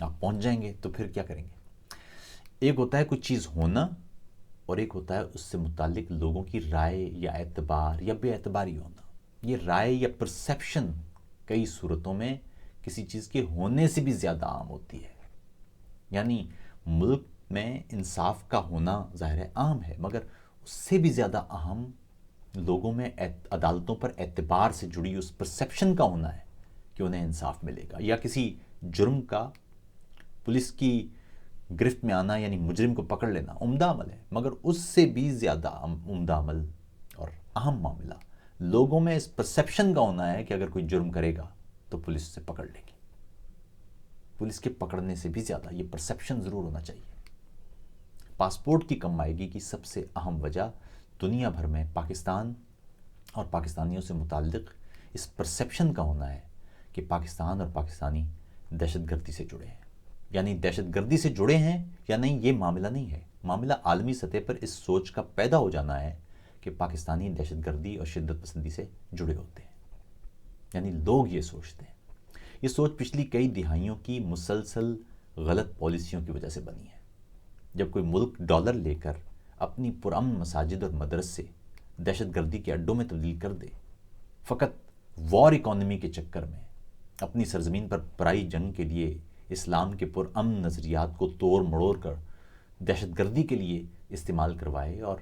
آپ پہنچ جائیں گے تو پھر کیا کریں گے؟ ایک ہوتا ہے کوئی چیز ہونا، اور ایک ہوتا ہے اس سے متعلق لوگوں کی رائے یا اعتبار یا بے اعتباری ہونا۔ یہ رائے یا پرسیپشن کئی صورتوں میں کسی چیز کے ہونے سے بھی زیادہ عام ہوتی ہے۔ یعنی ملک میں انصاف کا ہونا ظاہر ہے عام ہے، مگر اس سے بھی زیادہ اہم لوگوں میں عدالتوں پر اعتبار سے جڑی اس پرسیپشن کا ہونا ہے کہ انہیں انصاف ملے گا، یا کسی جرم کا پولیس کی گرفت میں آنا یعنی مجرم کو پکڑ لینا عمدہ عمل ہے، مگر اس سے بھی زیادہ عمدہ عمل اور اہم معاملہ لوگوں میں اس پرسیپشن کا ہونا ہے کہ اگر کوئی جرم کرے گا تو پولیس اسے پکڑ لے گی۔ پولیس کے پکڑنے سے بھی زیادہ یہ پرسیپشن ضرور ہونا چاہیے۔ پاسپورٹ کی کم مائیگی کی سب سے اہم وجہ دنیا بھر میں پاکستان اور پاکستانیوں سے متعلق اس پرسیپشن کا ہونا ہے کہ پاکستان اور پاکستانی دہشت گردی سے جڑے ہیں۔ یعنی دہشت گردی سے جڑے ہیں یا نہیں یہ معاملہ نہیں ہے، معاملہ عالمی سطح پر اس سوچ کا پیدا ہو جانا ہے کہ پاکستانی دہشت گردی اور شدت پسندی سے جڑے ہوتے ہیں۔ یعنی لوگ یہ سوچتے ہیں۔ یہ سوچ پچھلی کئی دہائیوں کی مسلسل غلط پالیسیوں کی وجہ سے بنی ہے۔ جب کوئی ملک ڈالر لے کر اپنی پرامن مساجد اور مدرسے دہشت گردی کے اڈوں میں تبدیل کر دے، فقط وار اکانومی کے چکر میں اپنی سرزمین پر پرائی جنگ کے لیے اسلام کے پرامن نظریات کو توڑ مڑوڑ کر دہشت گردی کے لیے استعمال کروائے، اور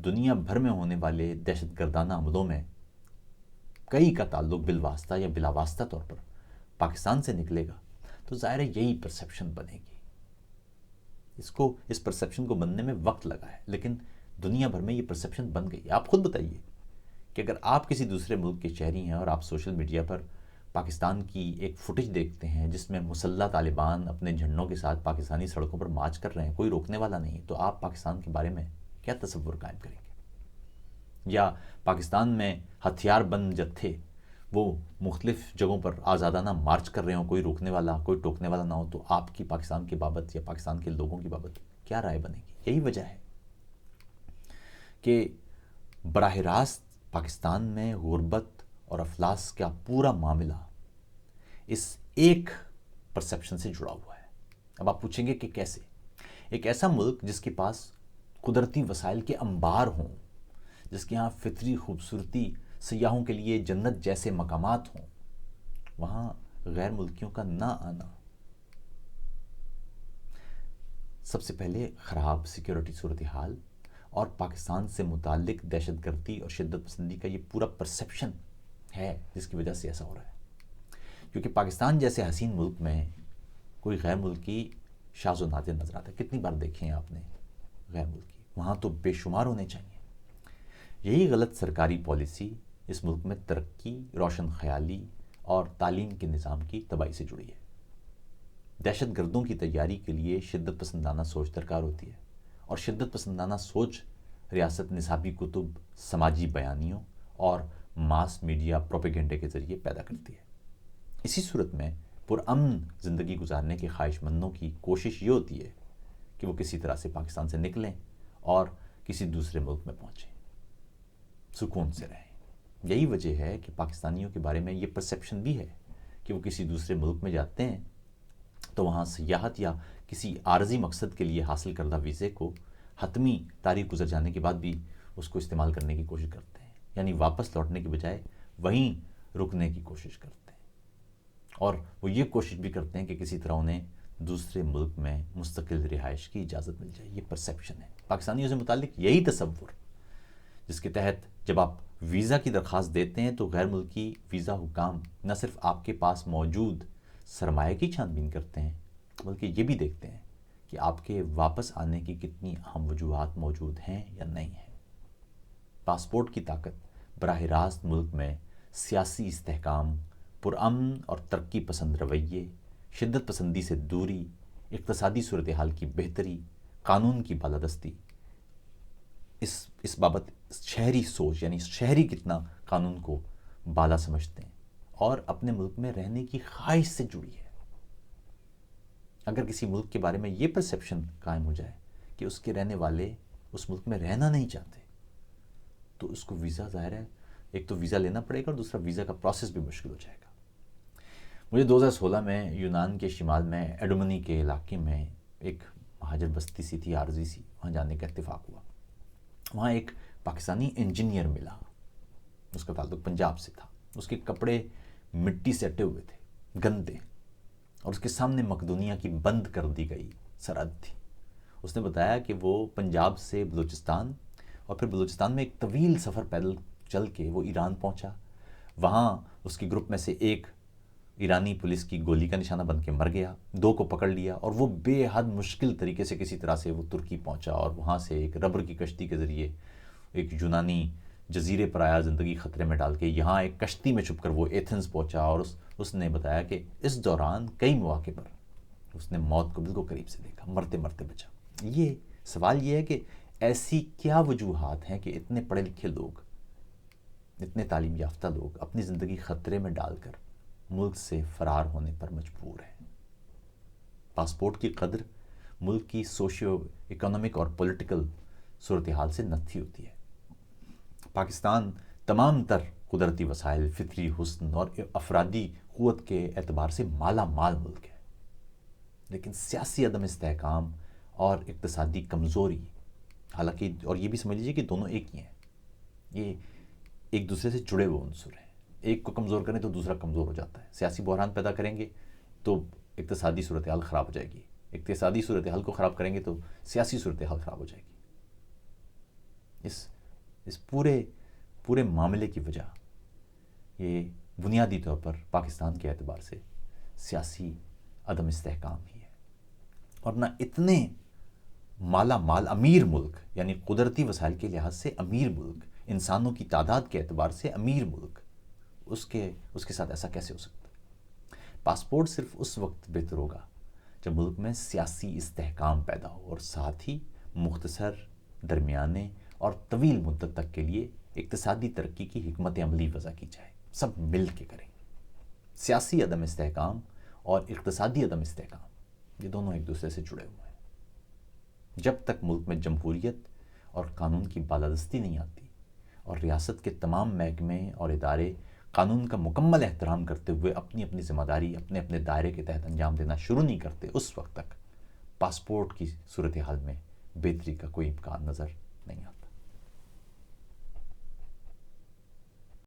دنیا بھر میں ہونے والے دہشت گردانہ حملوں میں کئی کا تعلق بالواسطہ یا بلا واسطہ طور پر پاکستان سے نکلے گا، تو ظاہر ہے یہی پرسیپشن بنے گی۔ اس پرسیپشن کو بننے میں وقت لگا ہے، لیکن دنیا بھر میں یہ پرسیپشن بن گئی۔ آپ خود بتائیے کہ اگر آپ کسی دوسرے ملک کے شہری ہیں اور آپ سوشل میڈیا پر پاکستان کی ایک فوٹیج دیکھتے ہیں جس میں مسلح طالبان اپنے جھنڈوں کے ساتھ پاکستانی سڑکوں پر مارچ کر رہے ہیں، کوئی روکنے والا نہیں، تو آپ پاکستان کے بارے میں کیا تصور قائم کریں گے؟ یا پاکستان میں ہتھیار بند جتھے وہ مختلف جگہوں پر آزادانہ مارچ کر رہے ہوں، کوئی روکنے والا کوئی ٹوکنے والا نہ ہو، تو آپ کی پاکستان کے بابت یا پاکستان کے لوگوں کی بابت کیا رائے بنے گی؟ یہی وجہ ہے کہ براہ راست پاکستان میں غربت اور افلاس کا پورا معاملہ اس ایک پرسیپشن سے جڑا ہوا ہے۔ اب آپ پوچھیں گے کہ کیسے؟ ایک ایسا ملک جس کے پاس قدرتی وسائل کے انبار ہوں، جس کے ہاں فطری خوبصورتی سیاحوں کے لیے جنت جیسے مقامات ہوں، وہاں غیر ملکیوں کا نہ آنا سب سے پہلے خراب سیکیورٹی صورتحال اور پاکستان سے متعلق دہشت گردی اور شدت پسندی کا یہ پورا پرسیپشن ہے جس کی وجہ سے ایسا ہو رہا ہے۔ کیونکہ پاکستان جیسے حسین ملک میں کوئی غیر ملکی شاذ و نادر نظر آتا ہے۔ کتنی بار دیکھیں آپ نے غیر ملکی؟ وہاں تو بے شمار ہونے چاہیے۔ یہی غلط سرکاری پالیسی اس ملک میں ترقی، روشن خیالی اور تعلیم کے نظام کی تباہی سے جڑی ہے۔ دہشت گردوں کی تیاری کے لیے شدت پسندانہ سوچ درکار ہوتی ہے، اور شدت پسندانہ سوچ ریاست نصابی کتب، سماجی بیانیوں اور ماس میڈیا پروپیگنڈے کے ذریعے پیدا کرتی ہے۔ اسی صورت میں پرامن زندگی گزارنے کے خواہش مندوں کی کوشش یہ ہوتی ہے کہ وہ کسی طرح سے پاکستان سے نکلیں اور کسی دوسرے ملک میں پہنچیں، سکون سے رہیں۔ یہی وجہ ہے کہ پاکستانیوں کے بارے میں یہ پرسیپشن بھی ہے کہ وہ کسی دوسرے ملک میں جاتے ہیں تو وہاں سیاحت یا کسی عارضی مقصد کے لیے حاصل کردہ ویزے کو حتمی تاریخ گزر جانے کے بعد بھی اس کو استعمال کرنے کی کوشش کرتے ہیں، یعنی واپس لوٹنے کے بجائے وہیں رکنے کی کوشش کرتے ہیں، اور وہ یہ کوشش بھی کرتے ہیں کہ کسی طرح انہیں دوسرے ملک میں مستقل رہائش کی اجازت مل جائے۔ یہ پرسیپشن ہے پاکستانیوں سے متعلق، یہی تصور جس کے تحت جب آپ ویزا کی درخواست دیتے ہیں تو غیر ملکی ویزا حکام نہ صرف آپ کے پاس موجود سرمایہ کی چھان بین کرتے ہیں، بلکہ یہ بھی دیکھتے ہیں کہ آپ کے واپس آنے کی کتنی اہم وجوہات موجود ہیں یا نہیں ہیں۔ پاسپورٹ کی طاقت براہ راست ملک میں سیاسی استحکام، پرامن اور ترقی پسند رویے، شدت پسندی سے دوری، اقتصادی صورتحال کی بہتری، قانون کی بالادستی، اس بابت شہری سوچ، یعنی شہری کتنا قانون کو بالا سمجھتے ہیں اور اپنے ملک میں رہنے کی خواہش سے جڑی ہے۔ اگر کسی ملک کے بارے میں یہ پرسیپشن قائم ہو جائے کہ اس کے رہنے والے اس ملک میں رہنا نہیں چاہتے، تو اس کو ویزا، ظاہر ہے ایک تو ویزا لینا پڑے گا اور دوسرا ویزا کا پروسیس بھی مشکل ہو جائے گا۔ مجھے 2016 میں یونان کے شمال میں ایڈومنی کے علاقے میں ایک مہاجر بستی سی تھی، عارضی سی، وہاں جانے کا اتفاق ہوا. وہاں ایک پاکستانی انجینئر ملا، اس کا تعلق پنجاب سے تھا. اس کے کپڑے مٹی سے اٹے ہوئے تھے، گندے، اور اس کے سامنے مقدونیہ کی بند کر دی گئی سرحد تھی. اس نے بتایا کہ وہ پنجاب سے بلوچستان اور پھر بلوچستان میں ایک طویل سفر پیدل چل کے وہ ایران پہنچا. وہاں اس کی گروپ میں سے ایک ایرانی پولیس کی گولی کا نشانہ بن کے مر گیا، 2 کو پکڑ لیا، اور وہ بے حد مشکل طریقے سے کسی طرح سے وہ ترکی پہنچا اور وہاں سے ایک ربر کی کشتی کے ذریعے ایک یونانی جزیرے پر آیا، زندگی خطرے میں ڈال کے یہاں ایک کشتی میں چھپ کر وہ ایتھنز پہنچا. اور اس نے بتایا کہ اس دوران کئی مواقع پر اس نے موت کو بالکل قریب سے دیکھا، مرتے مرتے بچا. یہ سوال یہ ہے کہ ایسی کیا وجوہات ہیں کہ اتنے پڑھے لکھے لوگ، اتنے تعلیم یافتہ لوگ اپنی زندگی خطرے میں ڈال کر ملک سے فرار ہونے پر مجبور ہیں؟ پاسپورٹ کی قدر ملک کی سوشیو اکنامک اور پولیٹیکل صورتحال سے نتھی ہوتی ہے. پاکستان تمام تر قدرتی وسائل، فطری حسن اور افرادی قوت کے اعتبار سے مالا مال ملک ہے، لیکن سیاسی عدم استحکام اور اقتصادی کمزوری، حالانکہ اور یہ بھی سمجھ لیجیے کہ دونوں ایک ہی ہیں، یہ ایک دوسرے سے جڑے ہوئے عنصر ہیں. ایک کو کمزور کریں تو دوسرا کمزور ہو جاتا ہے. سیاسی بحران پیدا کریں گے تو اقتصادی صورتحال خراب ہو جائے گی، اقتصادی صورتحال کو خراب کریں گے تو سیاسی صورتحال خراب ہو جائے گی. اس پورے معاملے کی وجہ یہ بنیادی طور پر پاکستان کے اعتبار سے سیاسی عدم استحکام ہی ہے. اور نہ اتنے مالا مال امیر ملک، یعنی قدرتی وسائل کے لحاظ سے امیر ملک، انسانوں کی تعداد کے اعتبار سے امیر ملک، اس کے ساتھ ایسا کیسے ہو سکتا ہے؟ پاسپورٹ صرف اس وقت بہتر ہوگا جب ملک میں سیاسی استحکام پیدا ہو اور ساتھ ہی مختصر، درمیانے اور طویل مدت تک کے لیے اقتصادی ترقی کی حکمت عملی وضع کی جائے، سب مل کے کریں. سیاسی عدم استحکام اور اقتصادی عدم استحکام یہ دونوں ایک دوسرے سے جڑے ہوئے ہیں. جب تک ملک میں جمہوریت اور قانون کی بالادستی نہیں آتی اور ریاست کے تمام محکمے اور ادارے قانون کا مکمل احترام کرتے ہوئے اپنی اپنی ذمہ داری اپنے اپنے دائرے کے تحت انجام دینا شروع نہیں کرتے، اس وقت تک پاسپورٹ کی صورتحال میں بہتری کا کوئی امکان نظر نہیں آتا.